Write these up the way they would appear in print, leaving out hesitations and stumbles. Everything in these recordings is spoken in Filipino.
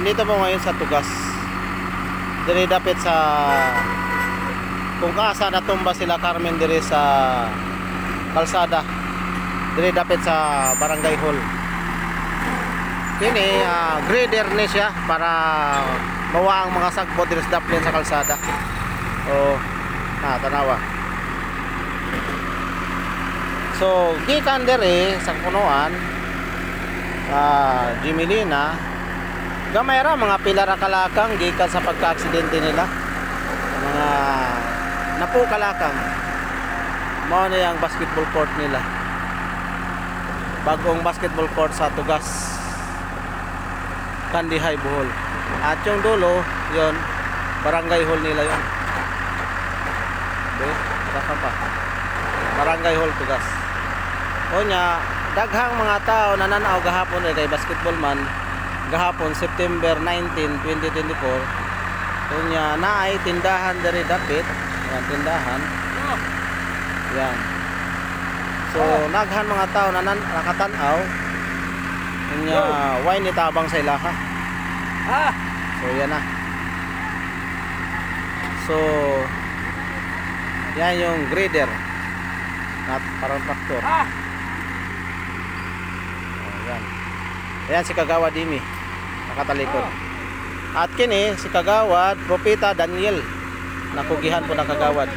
Nandito po ngayon sa Tugas. Dire dapit sa kung asa natumba sila Carmen dire sa kalsada. Dire dapit sa Barangay Hall. Kini grader ni siya para mawa ang mga sagbot dire sa daplin sa kalsada. O tanawa. So gikan dire sa punuan Jimelina gamay ra mga pila ra kalakang gikan sa pagka-aksidente nila. Mga napo kalakang. Mao na yang basketball court nila. Bagong basketball court sa Tugas. Kandihay Bohol. At yung dulo, yon Barangay Hall nila yon. Okay, saka pa. Barangay Hall Tugas. O nya daghang mga tao nananaw gahapon kay basketball man gahapon September 19, 2024. Kunya naay tindahan diri dapit, yan tindahan. Yan. So naghan mga tao nakatan-aw. Kunya way ni tabang sa ilaha. So yan na. So yan yung grader. Not parang traktor. Yan. Ayan si Kagawad Dimi nakatalikod. At kini si Kagawad Propeta Daniel nakugihan po ng Kagawad.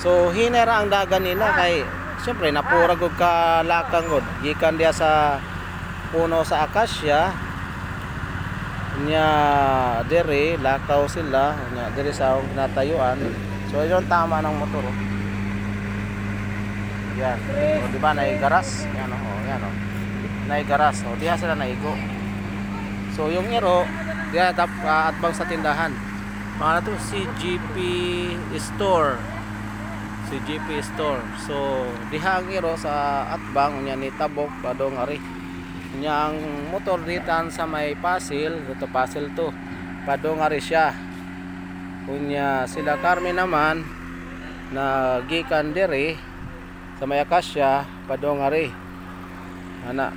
So hinera ang dagan nila kay siyempre napurag og kalakang god gikan dia sa puno sa akasya nya dere lakaw sila nya dere sa natayuan. So yon tama ng motor. Yan. O di ba nay garas? Yan oh, yan oh. Nay garas. O diha sila naigo. So yung iro, diha atbang sa tindahan. Mga to CGP Store. CGP Store. So diha ang iro sa atbang nya ni tabok padong ari. Nya ang motor ditan sa may Pasil, ito Pasil to. Padong ari siya. Kunya sila Carmen naman na gikan diri sa may akasya padong ari ana.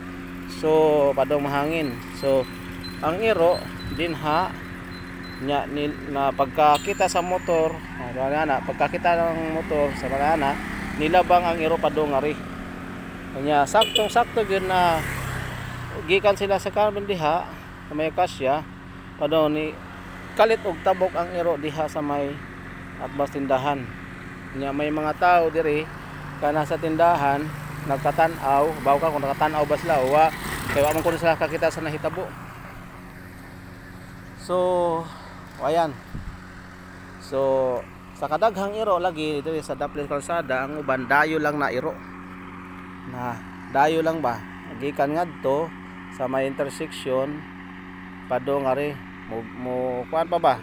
So padong mahangin. So ang iro dinha nya na pagkakita sa motor ana pagkakita ng motor sa ana nilabang ang iro padong ari. Kanya saktong-sakto gyud na gikan sila sa Carmen diha sa may akasya padong ni kalit og tabok ang iro diha sa may atbas tindahan. Nya may mga tao diri kana sa tindahan nagkatan-aw baw ka kung nakatan-aw ba sila o wa kay wa man kun sila kakita sa nahitabo. So ayan, so sa kadaghang iro lagi dito sa daplin kalsada ang uban dayo lang na iro na dayo lang ba gikan ngadto sa may intersection padong ari mo kuan pa ba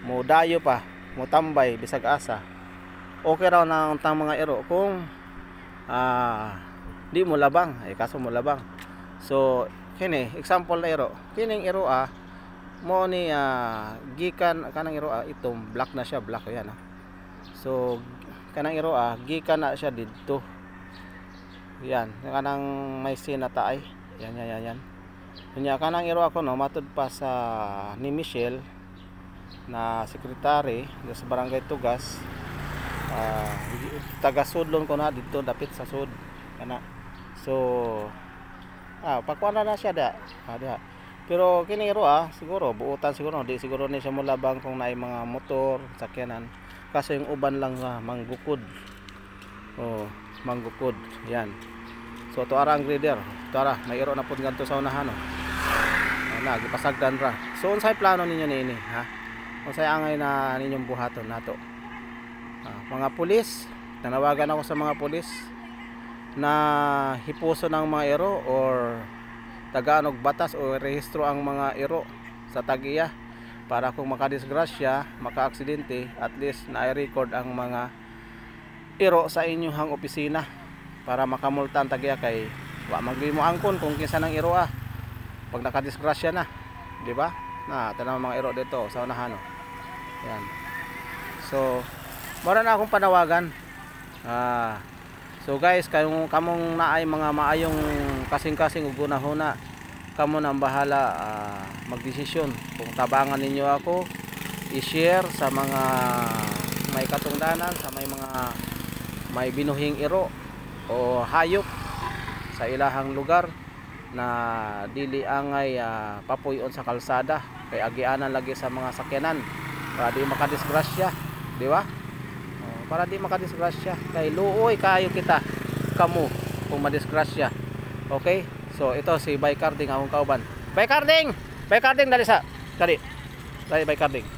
mo dayo pa mo tambay bisag asa. Okay raw na ang mga iro kung di mo labang kaso mo labang. So kini example na iro kining iro mo ni gikan kanang iro itong black na siya black yan So kanang iro gikan na siya didto yan kanang may sinataay yan kunya kanang iro ako no matud pa sa ni Michelle na sekretary sa Barangay Tugas. Taga sudlon ko na dito dapit sa sud kana. So pakuana na siya da. Pero kini iro siguro buutan siguro di siguro ni siya molabang kung naay mga motor sakyanan kasi yung uban lang manggukod. Manggukod yan. So to ara ang grader. To ara may iro na pud ngadto sa unahan na gipasagdan ra. So unsay plano ninyo niini unsay angay na ninyong buhaton nato? Mga pulis, nanawagan ako sa mga pulis na hipuso ng mga iro or tagaan og batas o rehistro ang mga iro sa tag-iya para kung makadisgrasya, maka-aksidente, at least na-record ang mga iro sa inyong opisina para makamultan tag-iya kay wa maglimo angkon kung kinsa nang iro pag nakadisgrasya na, di ba? Na tanang mga iro dito sa unahan yan. So mara na akong panawagan. So guys, kamong naay mga maayong kasing-kasing ug gunahuna kamo nang bahala magdesisyon kung tabangan ninyo ako, i-share sa mga may katungdanan, sa may binuhing iro o hayop sa ilahang lugar na dili angay papuyon sa kalsada kay agianan lagi sa mga sakyanan para di makadisgrasya, di ba? Para di makadisgrasya kay luoy kayo kita kamo kung madisgrasya. Okay, so ito si Bikarding akong kauban. Bikarding dali sa dali Bikarding.